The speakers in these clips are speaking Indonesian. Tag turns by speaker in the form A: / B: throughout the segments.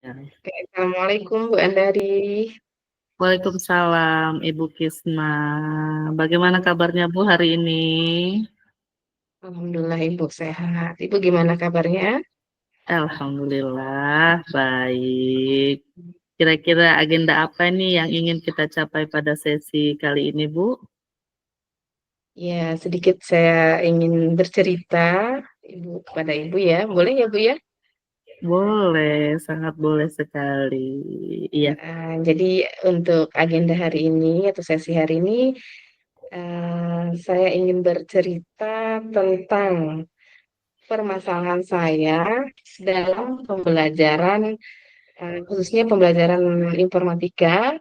A: Ya.
B: Oke, Assalamualaikum Bu Andari.
A: Waalaikumsalam Ibu Kisma. Bagaimana kabarnya Bu hari ini?
B: Alhamdulillah Ibu sehat. Ibu gimana kabarnya?
A: Alhamdulillah baik. Kira-kira agenda apa nih yang ingin kita capai pada sesi kali ini Bu?
B: Ya, sedikit saya ingin bercerita Ibu kepada Ibu ya. Boleh ya Bu ya?
A: Boleh, sangat boleh sekali. Iya.
B: Jadi untuk agenda hari ini atau sesi hari ini saya ingin bercerita tentang permasalahan saya dalam pembelajaran khususnya pembelajaran informatika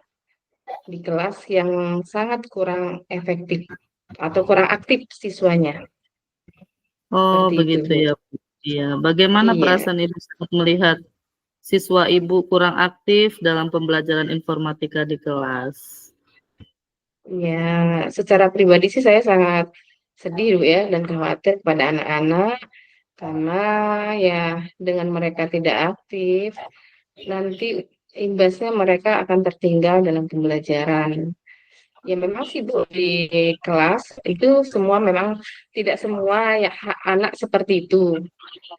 B: di kelas yang sangat kurang efektif atau kurang aktif siswanya.
A: Oh,
B: Seperti itu,
A: begitu
B: Bu.
A: ya Bu. Iya. Bagaimana
B: Iya,
A: perasaan Ibu saat melihat siswa Ibu kurang aktif dalam pembelajaran informatika di kelas?
B: ya, secara pribadi sih saya sangat sedih, Bu, ya, dan khawatir pada anak-anak karena ya dengan mereka tidak aktif, nanti imbasnya mereka akan tertinggal dalam pembelajaran. Ya memang sih Bu di kelas itu semua memang tidak semua ya anak seperti itu.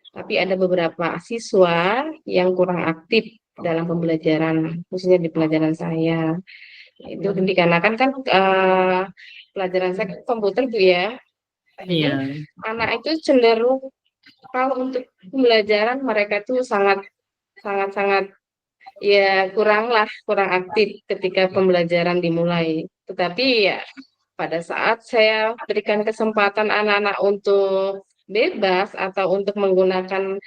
B: Tapi ada beberapa siswa yang kurang aktif dalam pembelajaran, khususnya di pelajaran saya. Itu dikarenakan kan pelajaran saya kan komputer Bu ya. Jadi
A: Iya.
B: anak itu cenderung kalau untuk pembelajaran mereka itu sangat sangat sangat ya kurang aktif ketika pembelajaran dimulai. Tetapi ya pada saat saya berikan kesempatan anak-anak untuk bebas atau untuk menggunakan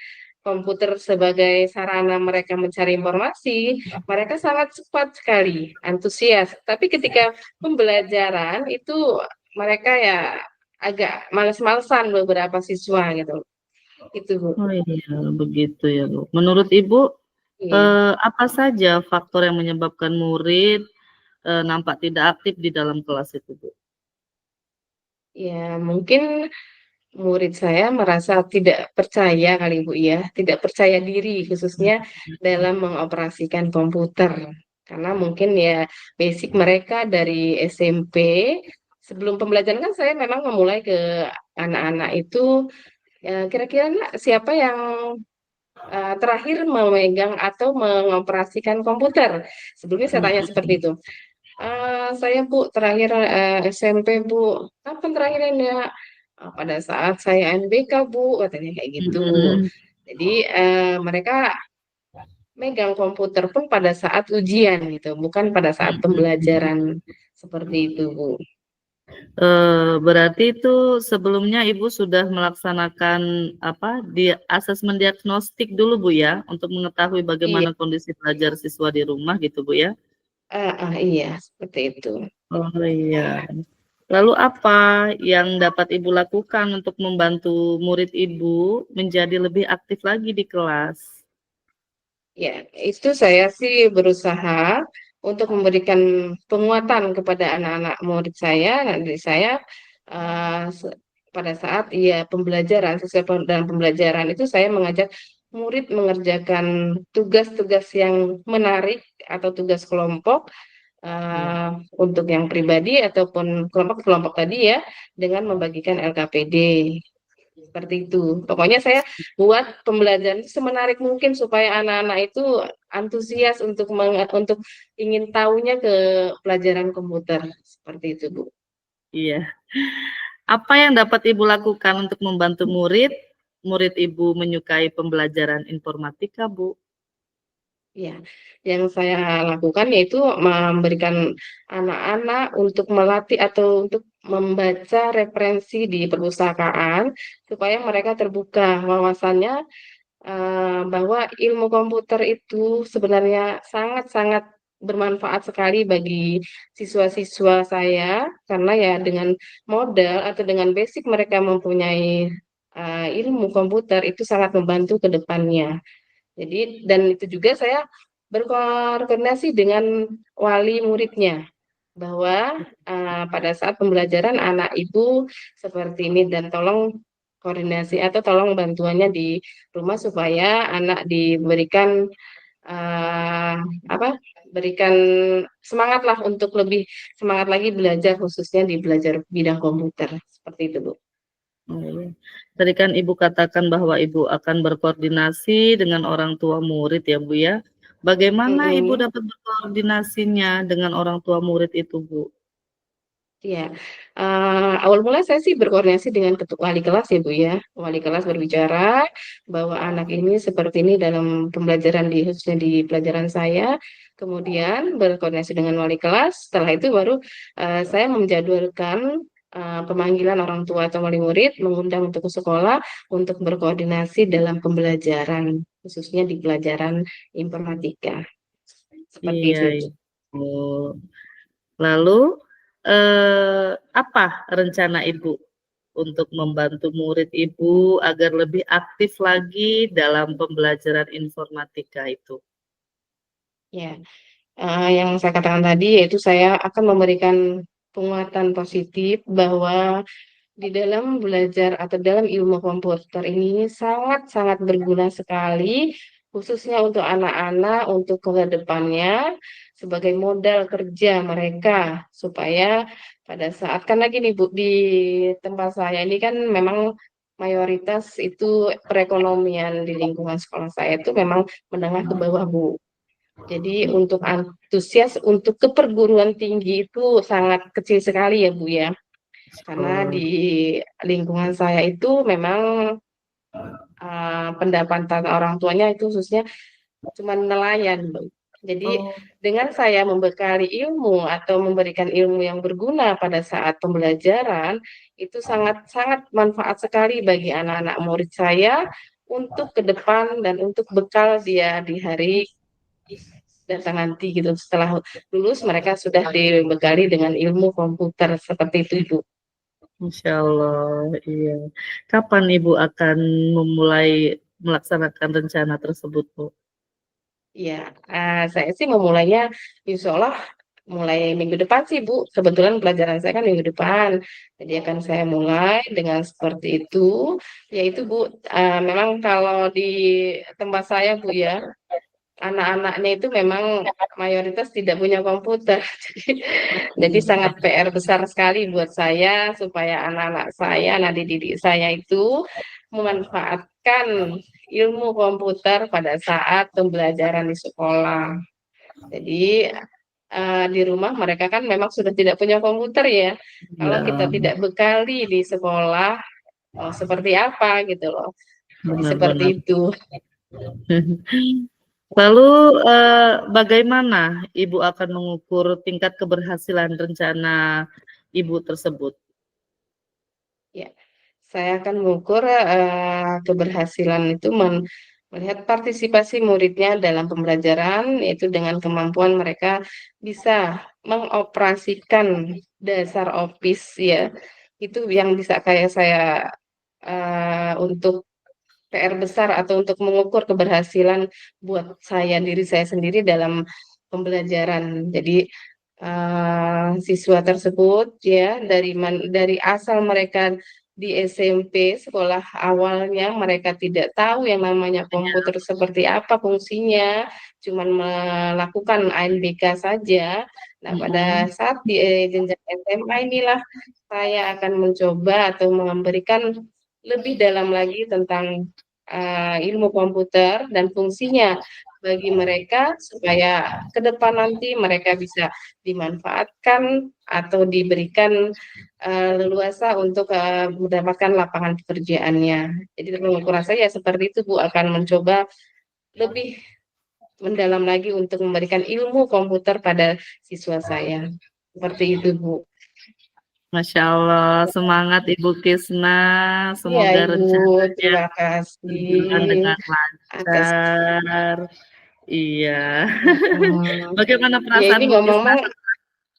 B: komputer sebagai sarana mereka mencari informasi, mereka sangat cepat sekali, antusias. Tapi ketika pembelajaran itu mereka ya agak males-malesan beberapa siswa gitu. Itu, Bu.
A: Oh iya, begitu ya, Bu. Menurut Ibu,
B: Iya.
A: apa saja faktor yang menyebabkan murid, nampak tidak aktif di dalam kelas itu, Bu?
B: Ya, mungkin murid saya merasa tidak percaya kali Bu ya, tidak percaya diri khususnya dalam mengoperasikan komputer. Karena mungkin ya basic mereka dari SMP, sebelum pembelajaran kan saya memang memulai ke anak-anak itu kira-kira Nak, siapa yang terakhir memegang atau mengoperasikan komputer. Sebelumnya saya tanya seperti
A: Mhm,
B: itu. Saya Bu terakhir SMP Bu, kapan terakhirnya? Pada saat saya NBK Bu, katanya kayak gitu.
A: mhm,
B: Jadi mereka megang komputer pun pada saat ujian gitu, bukan pada saat
A: mhm.
B: pembelajaran seperti itu Bu.
A: Berarti itu sebelumnya Ibu sudah melaksanakan, apa, asesmen diagnostik dulu, Bu, ya? Untuk mengetahui
B: Iya,
A: bagaimana kondisi belajar siswa di rumah gitu, Bu, ya?
B: iya seperti itu.
A: Oh, iya. Lalu apa yang dapat Ibu lakukan untuk membantu murid Ibu menjadi lebih aktif lagi di kelas?
B: Ya, itu saya sih berusaha untuk memberikan penguatan kepada anak-anak murid saya, adik saya, eh, se- pada saat ia pembelajaran, sesuai dalam pembelajaran itu saya mengajak murid mengerjakan tugas-tugas yang menarik atau tugas kelompok
A: Iya.
B: eh, untuk yang pribadi ataupun kelompok-kelompok tadi ya, dengan membagikan LKPD. Seperti itu. Pokoknya saya buat pembelajaran itu semenarik mungkin supaya anak-anak itu antusias untuk untuk ingin tahunya ke pelajaran komputer. Seperti itu, Bu.
A: Iya. Apa yang dapat Ibu lakukan untuk membantu murid Ibu menyukai pembelajaran informatika, Bu?
B: Ya, yang saya lakukan yaitu memberikan anak-anak untuk melatih atau untuk membaca referensi di perpustakaan supaya mereka terbuka wawasannya bahwa ilmu komputer itu sebenarnya sangat-sangat bermanfaat sekali bagi siswa-siswa saya karena ya dengan modal atau dengan basic mereka mempunyai ilmu komputer itu sangat membantu ke depannya. Jadi dan itu juga saya berkoordinasi dengan wali muridnya bahwa pada saat pembelajaran anak ibu seperti ini dan tolong koordinasi atau tolong bantuannya di rumah supaya anak diberikan eee, apa, berikan semangatlah untuk lebih semangat lagi belajar khususnya di belajar bidang komputer, seperti itu, Bu.
A: Oh, iya. Tadi kan Ibu katakan bahwa Ibu akan berkoordinasi dengan orang tua murid ya, Bu, ya. Bagaimana Ibu
B: Mhm.
A: dapat berkoordinasinya dengan orang tua murid itu, Bu?
B: Iya, awal mula saya sih berkoordinasi dengan wali kelas ya, Bu, ya. Wali kelas berbicara bahwa anak ini seperti ini dalam pembelajaran khususnya di pelajaran saya, kemudian berkoordinasi dengan wali kelas, setelah itu baru, saya menjadwalkan, pemanggilan orang tua atau wali murid, mengundang untuk ke sekolah untuk berkoordinasi dalam pembelajaran, khususnya di pelajaran informatika, seperti
A: Iya,
B: itu, Bu.
A: iya. Oh, lalu, apa rencana Ibu untuk membantu murid Ibu agar lebih aktif lagi dalam pembelajaran informatika itu?
B: Ya. Yang saya katakan tadi yaitu saya akan memberikan penguatan positif bahwa di dalam belajar atau dalam ilmu komputer ini sangat-sangat berguna sekali, khususnya untuk anak-anak, untuk ke depannya sebagai modal kerja mereka, supaya pada saat kan lagi nih Bu, di tempat saya ini kan memang mayoritas itu perekonomian di lingkungan sekolah saya itu memang menengah ke bawah, Bu. Jadi untuk antusias untuk ke perguruan tinggi itu sangat kecil sekali ya, Bu, ya. Karena
A: Oh,
B: di lingkungan saya itu memang, pendapatan orang tuanya itu khususnya cuma nelayan, Bu. Jadi
A: oh,
B: dengan saya membekali ilmu atau memberikan ilmu yang berguna pada saat pembelajaran, itu sangat sangat manfaat sekali bagi anak-anak murid saya untuk ke depan dan untuk bekal dia di hari datang nanti gitu. Setelah lulus mereka sudah dibekali dengan ilmu komputer, seperti itu, Ibu.
A: Masya Allah, iya. Kapan Ibu akan memulai melaksanakan rencana tersebut, Bu?
B: Iya, saya sih memulainya insya Allah mulai minggu depan sih, Bu. Kebetulan pelajaran saya kan minggu depan. Jadi akan saya mulai dengan seperti itu. Yaitu, Bu, memang kalau di tempat saya, Bu, ya, anak-anaknya itu memang mayoritas tidak punya komputer. Jadi sangat PR besar sekali buat saya supaya anak-anak saya, anak didik saya itu memanfaatkan ilmu komputer pada saat pembelajaran di sekolah. Jadi di rumah mereka kan memang sudah tidak punya komputer ya. Kalau kita
A: Iya,
B: tidak bekali di sekolah, mau seperti apa gitu loh. Jadi seperti
A: benar-benar.
B: itu.
A: Lalu, bagaimana Ibu akan mengukur tingkat keberhasilan rencana Ibu tersebut?
B: Ya, saya akan mengukur keberhasilan itu melihat partisipasi muridnya dalam pembelajaran, yaitu dengan kemampuan mereka bisa mengoperasikan dasar Office ya. Itu yang bisa kayak saya untuk PR besar atau untuk mengukur keberhasilan buat saya diri saya sendiri dalam pembelajaran. Jadi siswa tersebut ya dari asal mereka di SMP sekolah awalnya mereka tidak tahu yang namanya komputer seperti apa fungsinya, cuman melakukan ANBK saja. Nah, pada
A: Mhm,
B: saat di jenjang SMA inilah saya akan mencoba atau memberikan lebih dalam lagi tentang ilmu komputer dan fungsinya bagi mereka supaya ke depan nanti mereka bisa dimanfaatkan atau diberikan leluasa untuk mendapatkan lapangan pekerjaannya. Jadi pengukuran saya seperti itu Bu, akan mencoba lebih mendalam lagi untuk memberikan ilmu komputer pada siswa saya. Seperti itu Bu.
A: Masya Allah, semangat Ibu Kisna,
B: Iya
A: semoga
B: Ibu,
A: rencananya
B: terima
A: berjalan
B: kasih
A: dengan
B: atas
A: lancar. Iya.
B: mm,
A: Bagaimana
B: ya ini
A: perasaan Bu Kisna
B: ngomong-ngomong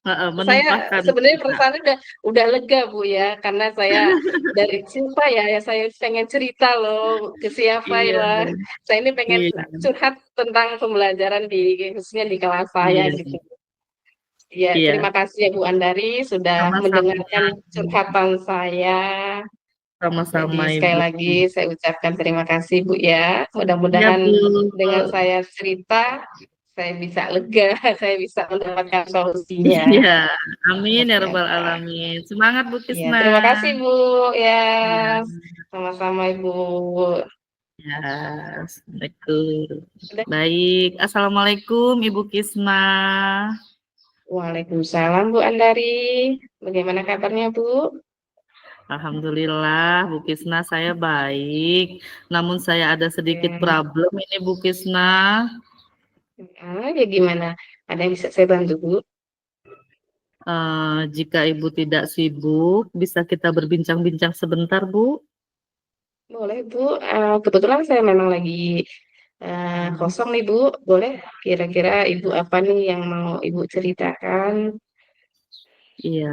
A: heeh,
B: saya
A: menumpahkan
B: sebenarnya
A: kita?
B: perasaannya udah lega Bu ya, karena saya dari siapa ya, ya saya pengen cerita loh ke siapa
A: Iya,
B: lah. Saya ini pengen
A: iya,
B: curhat tentang pembelajaran di khususnya di kelas saya
A: iya,
B: gitu. Ya, terima
A: iya,
B: kasih ya Bu Andari sudah
A: sama-sama.
B: mendengarkan curhatan saya. Jadi
A: Sama-sama
B: sekali
A: Ibu.
B: lagi saya ucapkan terima kasih Bu ya.
A: Ya
B: Mudah-mudahan
A: Bu.
B: dengan saya cerita, saya bisa lega, saya bisa mendapatkan solusinya.
A: Iya, amin ya
B: Seperti
A: rabbal
B: apa.
A: alamin. Semangat Bu
B: Ya,
A: Kisna.
B: terima kasih Bu. Ya,
A: Ya,
B: sama-sama Ibu.
A: ya, Assalamualaikum.
B: Udah.
A: Baik, Assalamualaikum Ibu Kisna.
B: Waalaikumsalam Bu Andari. Bagaimana kabarnya Bu?
A: Alhamdulillah Bu Kisna saya baik. Namun saya ada sedikit
B: Ya,
A: problem ini Bu Kisna.
B: ya gimana? Ada yang bisa saya bantu Bu?
A: Jika Ibu tidak sibuk, bisa kita berbincang-bincang sebentar Bu?
B: Boleh Bu. Kebetulan saya memang lagi kosong nih Bu. Boleh kira-kira Ibu apa nih yang mau Ibu ceritakan?
A: Iya,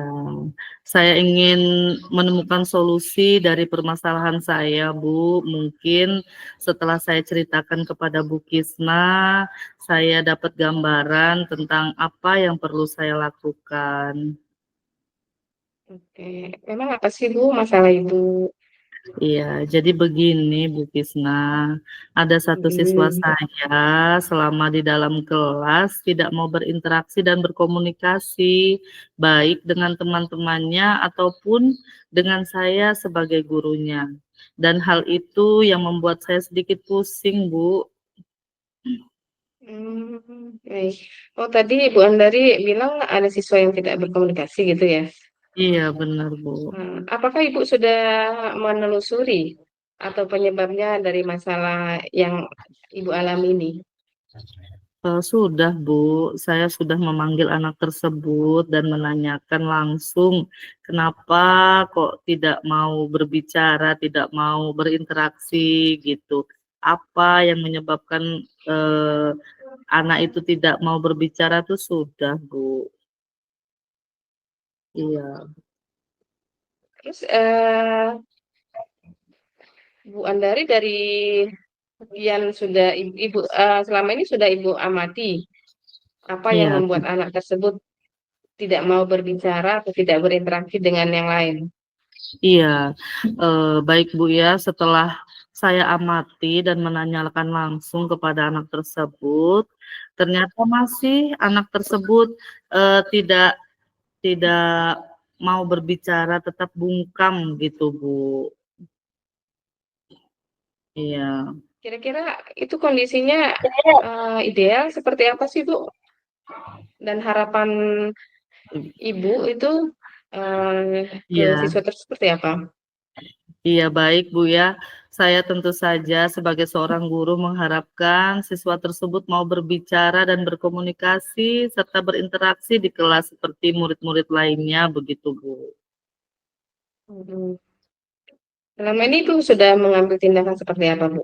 A: saya ingin menemukan solusi dari permasalahan saya, Bu. Mungkin setelah saya ceritakan kepada Bu Kisna, saya dapat gambaran tentang apa yang perlu saya lakukan.
B: Oke, memang apa sih Bu masalah Ibu?
A: Iya, jadi begini Bu Kisna, ada satu siswa
B: Hmm,
A: saya selama di dalam kelas tidak mau berinteraksi dan berkomunikasi, baik dengan teman-temannya ataupun dengan saya sebagai gurunya. Dan hal itu yang membuat saya sedikit pusing, Bu.
B: baik. Oh tadi Bu Andari bilang ada siswa yang tidak berkomunikasi gitu ya?
A: Iya, benar, Bu.
B: Apakah Ibu sudah menelusuri atau penyebabnya dari masalah yang Ibu alami ini?
A: Sudah, Bu. Saya sudah memanggil anak tersebut dan menanyakan langsung kenapa kok tidak mau berbicara, tidak mau berinteraksi gitu. Apa yang menyebabkan anak itu tidak mau berbicara tuh sudah, Bu. Iya,
B: Terus Bu Andari dari sekian sudah Ibu selama ini sudah Ibu amati apa yang
A: iya,
B: membuat anak tersebut tidak mau berbicara atau tidak berinteraksi dengan yang lain.
A: iya. Baik, Bu ya. Setelah saya amati dan menanyakan langsung kepada anak tersebut, ternyata masih anak tersebut tidak tidak mau berbicara, tetap bungkam gitu, Bu. Iya.
B: Kira-kira itu kondisinya ideal seperti apa sih, Bu? Dan harapan Ibu itu ke
A: Iya,
B: siswa tersebut seperti apa?
A: iya baik Bu ya. Saya tentu saja sebagai seorang guru mengharapkan siswa tersebut mau berbicara dan berkomunikasi serta berinteraksi di kelas seperti murid-murid lainnya begitu Bu.
B: Hmm. Selama ini Ibu sudah mengambil tindakan seperti apa, Bu?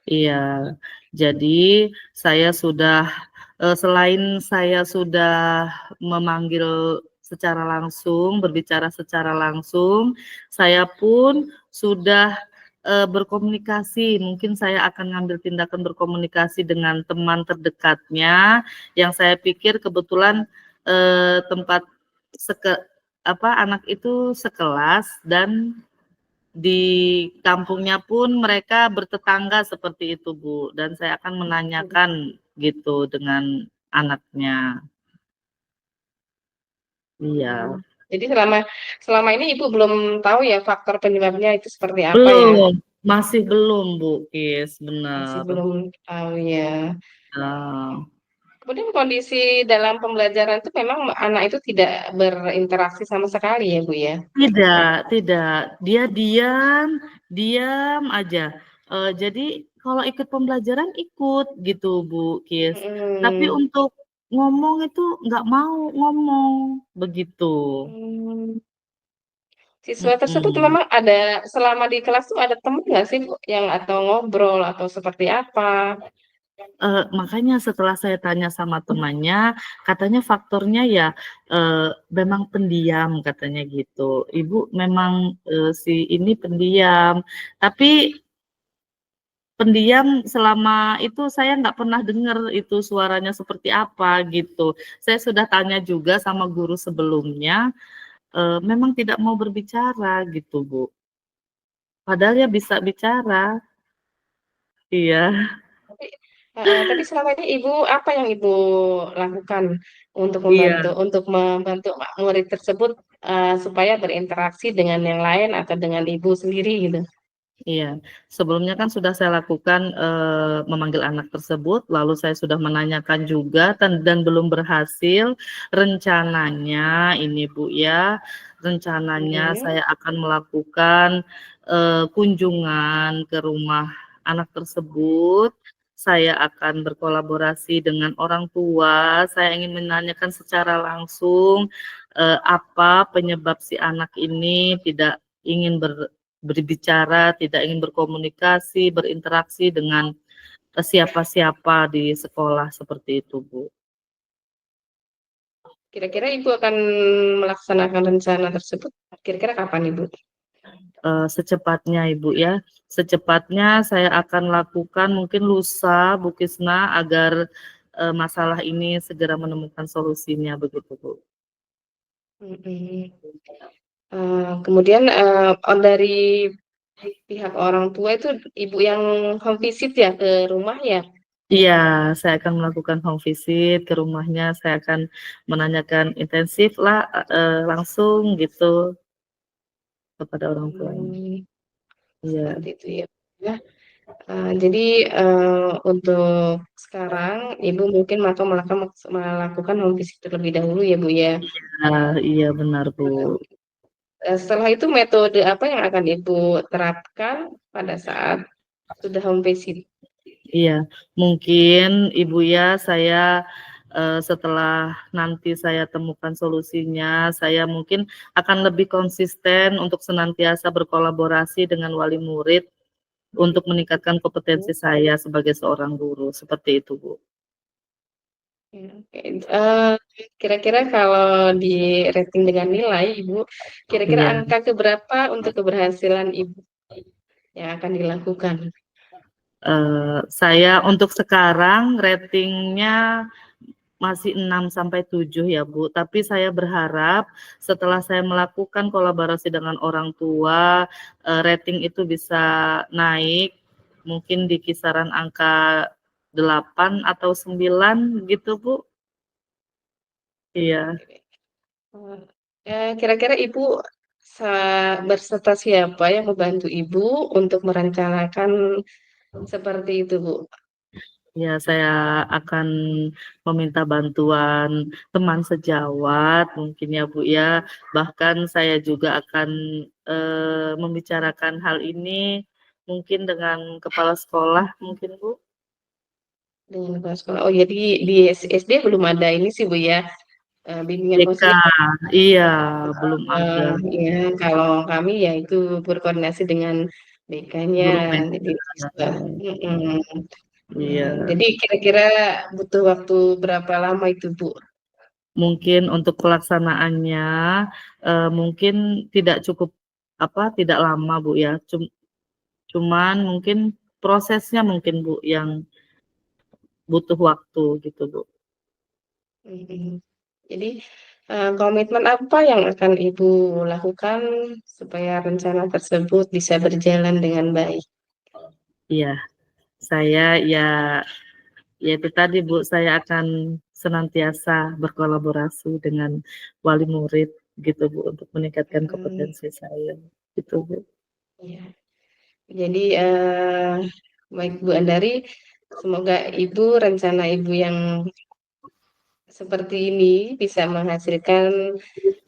A: Iya, jadi saya sudah selain saya sudah memanggil secara langsung, berbicara secara langsung, saya pun sudah berkomunikasi. Mungkin saya akan ngambil tindakan berkomunikasi dengan teman terdekatnya, yang saya pikir kebetulan tempat seke apa anak itu sekelas dan di kampungnya pun mereka bertetangga seperti itu, Bu, dan saya akan menanyakan gitu dengan anaknya.
B: Hmm.
A: Iya.
B: Jadi selama selama ini Ibu belum tahu ya faktor penyebabnya itu seperti apa ya?
A: Belum, masih belum, Bu Kis,
B: Masih
A: benar.
B: belum tahu ya.
A: Nah,
B: Kemudian kondisi dalam pembelajaran itu memang anak itu tidak berinteraksi sama sekali ya, Bu ya?
A: tidak, dia diam, diam aja. Jadi kalau ikut pembelajaran ikut gitu, Bu Kis. Tapi
B: Mm-mm.
A: untuk ngomong itu nggak mau ngomong, begitu.
B: Hmm. Siswa tersebut
A: Mhm.
B: memang ada selama di kelas tuh ada teman nggak sih Bu, yang atau ngobrol atau seperti apa?
A: Makanya setelah saya tanya sama temannya, katanya faktornya ya, memang pendiam katanya gitu. Ibu memang, si ini pendiam, tapi pendiam selama itu saya nggak pernah dengar itu suaranya seperti apa gitu. Saya sudah tanya juga sama guru sebelumnya, memang tidak mau berbicara gitu, Bu. padahal ya bisa bicara. Iya,
B: Tapi tapi selama ini Ibu apa yang Ibu lakukan untuk
A: iya.
B: membantu murid tersebut, supaya berinteraksi dengan yang lain atau dengan Ibu sendiri gitu?
A: Iya, sebelumnya kan sudah saya lakukan, memanggil anak tersebut, lalu saya sudah menanyakan juga dan belum berhasil. Rencananya ini Bu ya, rencananya
B: Mhm.
A: saya akan melakukan, kunjungan ke rumah anak tersebut. Saya akan berkolaborasi dengan orang tua, saya ingin menanyakan secara langsung, apa penyebab si anak ini tidak ingin berbicara, tidak ingin berkomunikasi, berinteraksi dengan siapa-siapa di sekolah, seperti itu, Bu.
B: Kira-kira Ibu akan melaksanakan rencana tersebut kira-kira kapan Ibu?
A: Secepatnya, Ibu, ya. Secepatnya saya akan lakukan mungkin lusa, Bu Kisna, agar, masalah ini segera menemukan solusinya, begitu, Bu.
B: Mhm. Kemudian, dari pihak orang tua itu Ibu yang home visit ya ke rumah ya?
A: Iya, saya akan melakukan home visit ke rumahnya, saya akan menanyakan intensif lah, langsung gitu kepada orang tuanya.
B: Mmm,
A: Iya.
B: seperti itu ya, ya. Jadi, untuk sekarang Ibu mungkin melakukan home visit terlebih dahulu ya, Bu, ya?
A: Iya benar, Bu.
B: Setelah itu metode apa yang akan Ibu terapkan pada saat sudah home visit?
A: Iya, mungkin Ibu ya, saya, setelah nanti saya temukan solusinya, saya mungkin akan lebih konsisten untuk senantiasa berkolaborasi dengan wali murid untuk meningkatkan kompetensi saya sebagai seorang guru, seperti itu, Bu.
B: Ya, oke, kira-kira kalau di-rating dengan nilai Ibu, kira-kira
A: Iya,
B: angka ke berapa untuk keberhasilan Ibu yang akan dilakukan?
A: saya untuk sekarang ratingnya masih 6 sampai 7 ya, Bu, tapi saya berharap setelah saya melakukan kolaborasi dengan orang tua, rating itu bisa naik, mungkin di kisaran angka 8 atau 9 gitu, Bu. Iya,
B: Eee, kira-kira Ibu berserta siapa yang membantu Ibu untuk merencanakan seperti itu, Bu?
A: ya saya akan meminta bantuan teman sejawat mungkin ya, Bu, ya. Bahkan saya juga akan, membicarakan hal ini mungkin dengan kepala sekolah mungkin, Bu.
B: Dengan kepala sekolah. Oh, jadi di SD belum ada ini sih, Bu, ya, bimbingan
A: TK,
B: konseling.
A: iya, belum ada.
B: Ya, kalau kami ya itu berkoordinasi dengan BK-nya,
A: Guru
B: jadi
A: BK,
B: siswa mhm,
A: iya.
B: jadi kira-kira butuh waktu berapa lama itu, Bu?
A: Mungkin untuk pelaksanaannya, mungkin tidak cukup, tidak lama, Bu, ya. Cuman mungkin prosesnya mungkin, Bu, yang butuh waktu gitu, Bu.
B: Mhm. Jadi, komitmen apa yang akan Ibu lakukan supaya rencana tersebut bisa berjalan dengan baik?
A: Iya, saya ya itu tadi, Bu, saya akan senantiasa berkolaborasi dengan wali murid gitu, Bu, untuk meningkatkan
B: Mhm,
A: kompetensi saya, gitu, Bu.
B: iya. Jadi, baik Bu Andari, semoga Ibu rencana Ibu yang seperti ini bisa menghasilkan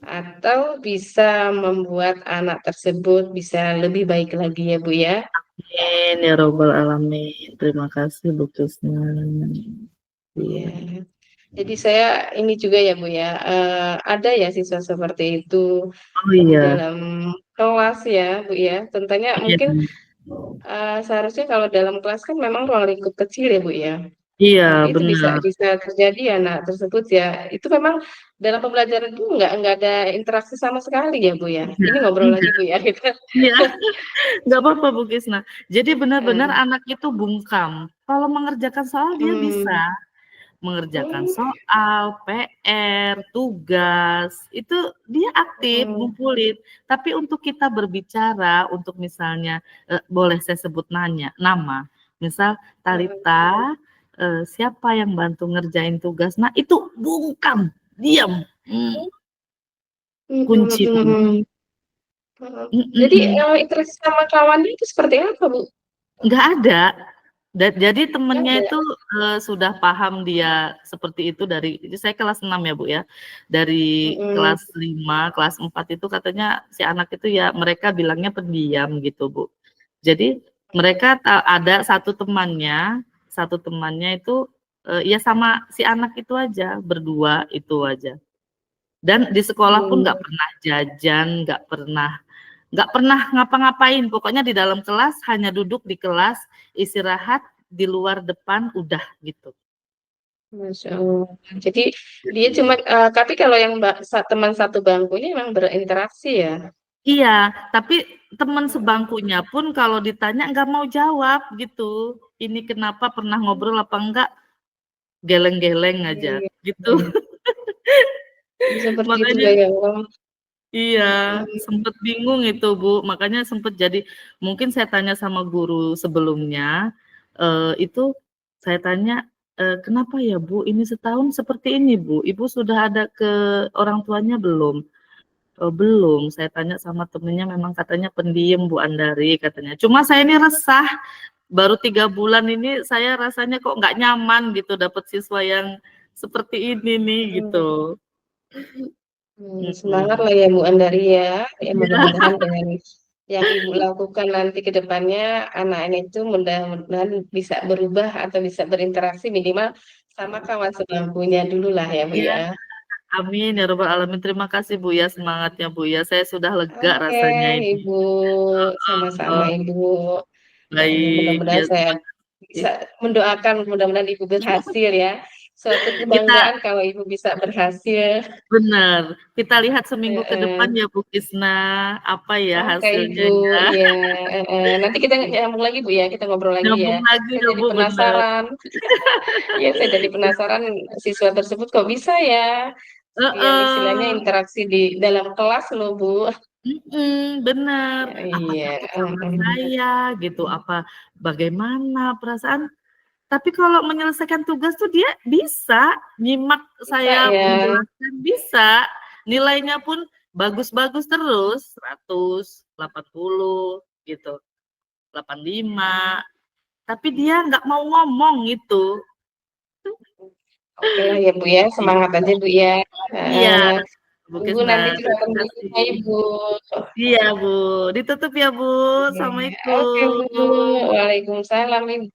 B: atau bisa membuat anak tersebut bisa lebih baik lagi ya, Bu, ya.
A: Amin ya robbal alamin. Terima kasih, Bu Kusna.
B: Iya.
A: Iya.
B: Jadi saya ini juga ya, Bu, ya, ada ya siswa seperti itu
A: Oh
B: di
A: iya,
B: dalam kelas ya, Bu, ya. Tentunya
A: iya,
B: mungkin, seharusnya kalau dalam kelas kan memang ruang lingkup kecil ya, Bu, ya.
A: iya
B: Tapi itu bisa
A: benar.
B: bisa terjadi anak tersebut ya, itu memang dalam pembelajaran itu nggak ada interaksi sama sekali ya, Bu, ya?
A: Iya,
B: Ini ngobrol lagi,
A: enggak,
B: Bu, ya, kita.
A: iya, nggak apa-apa, Bu Kisna. Jadi benar-benar
B: Heeh,
A: anak itu bungkam. Kalau mengerjakan soal dia bisa,
B: mmm,
A: mengerjakan
B: Oh,
A: soal, PR, tugas, itu dia aktif
B: mhm,
A: ngumpulin. Tapi untuk kita berbicara, untuk misalnya, boleh saya sebut nama, misal,
B: mhm,
A: "Talita, siapa yang bantu ngerjain tugas?" Nah, itu bungkam, diam,
B: mhm,
A: kunci mulut,
B: mhm, mhm. Jadi,
A: mhm.
B: interaksi sama kawannya itu seperti apa, Bu?
A: Nggak ada. Jadi
B: Nggak
A: temennya
B: ada?
A: itu, sudah paham dia seperti itu dari saya kelas 6 ya, Bu, ya. Dari
B: Mhm,
A: kelas 5, kelas 4 itu katanya si anak itu ya mereka bilangnya pendiam gitu, Bu. Jadi mereka ada satu temannya itu, ya sama si anak itu aja, berdua itu aja. Dan di sekolah pun nggak
B: mmm,
A: pernah jajan, nggak pernah ngapa-ngapain, pokoknya di dalam kelas hanya duduk di kelas, istirahat, di luar depan, udah gitu.
B: Masya Allah. Jadi dia cuma tapi kalau yang teman satu bangkunya memang berinteraksi ya?
A: Iya, tapi teman
B: Mhm,
A: sebangkunya pun kalau ditanya nggak mau jawab gitu. Ini kenapa, pernah ngobrol apa enggak, geleng-geleng
B: iya
A: aja
B: iya,
A: gitu.
B: iya. Seperti itu
A: Makanya
B: ya, ya Allah.
A: iya,
B: Mhm,
A: sempet bingung itu, Bu, makanya sempet jadi mungkin saya tanya sama guru sebelumnya, itu saya tanya, "Kenapa ya, Bu, ini setahun seperti ini, Bu? Ibu sudah ada ke orang tuanya belum?" "Belum." Saya tanya sama temennya, memang katanya pendiam, Bu Andari, katanya. Cuma saya ini resah, baru 3 bulan ini saya rasanya kok nggak nyaman gitu dapet siswa yang seperti ini nih,
B: mhm.
A: gitu.
B: Semangatlah
A: Mhm.
B: ya Bu Andari ya, ya
A: Iya,
B: mudah-mudahan dengan yang Ibu lakukan nanti ke depannya, anak-anak itu mudah-mudahan bisa berubah atau bisa berinteraksi minimal sama kawan sebangkunya dululah ya Bu
A: iya.
B: ya.
A: Amin ya rabbal alamin. Terima kasih Bu ya semangatnya Bu ya. Saya sudah lega
B: Oke
A: rasanya ini.
B: Ibu, sama-sama
A: Oh,
B: Ibu. Ya ya
A: baik. Ya
B: mudah-mudahan saya
A: terima kasih.
B: bisa mendoakan mudah-mudahan Ibu berhasil ya. Suatu
A: Kita
B: kebanggaan kalau Ibu bisa berhasil.
A: benar. Kita lihat seminggu ke depan
B: Heeh.
A: ya Bu Kisna, apa ya
B: Oke
A: hasilnya
B: Ibu,
A: ya.
B: iya, heeh. Nanti kita nyambung lagi Bu ya, kita ngobrol lagi ya.
A: Nyambung lagi
B: Saya
A: ya
B: jadi
A: Bu, bener.
B: penasaran, iya saya jadi penasaran siswa tersebut kok bisa ya, yang istilahnya
A: Heeh.
B: interaksi di dalam kelas loh Bu.
A: Bener.
B: Ya,
A: Apa
B: iya,
A: takut sama
B: heeh.
A: saya gitu, apa bagaimana perasaan. Tapi kalau menyelesaikan tugas tuh dia bisa, nyimak
B: Bisa
A: saya
B: ya,
A: menjelaskan bisa, nilainya pun bagus-bagus terus, 100, 80 gitu, 85, tapi dia nggak mau ngomong itu.
B: oke lah ya Bu ya, semangat aja Bu ya.
A: Iya,
B: Heeh.
A: Bu
B: Tunggu
A: Krisna,
B: nanti
A: terima
B: curhatan
A: kasih.
B: berikutnya Ibu.
A: Iya Bu, ditutup ya Bu,
B: Oke, oke Bu,
A: assalamualaikum.
B: Waalaikumsalam Ibu.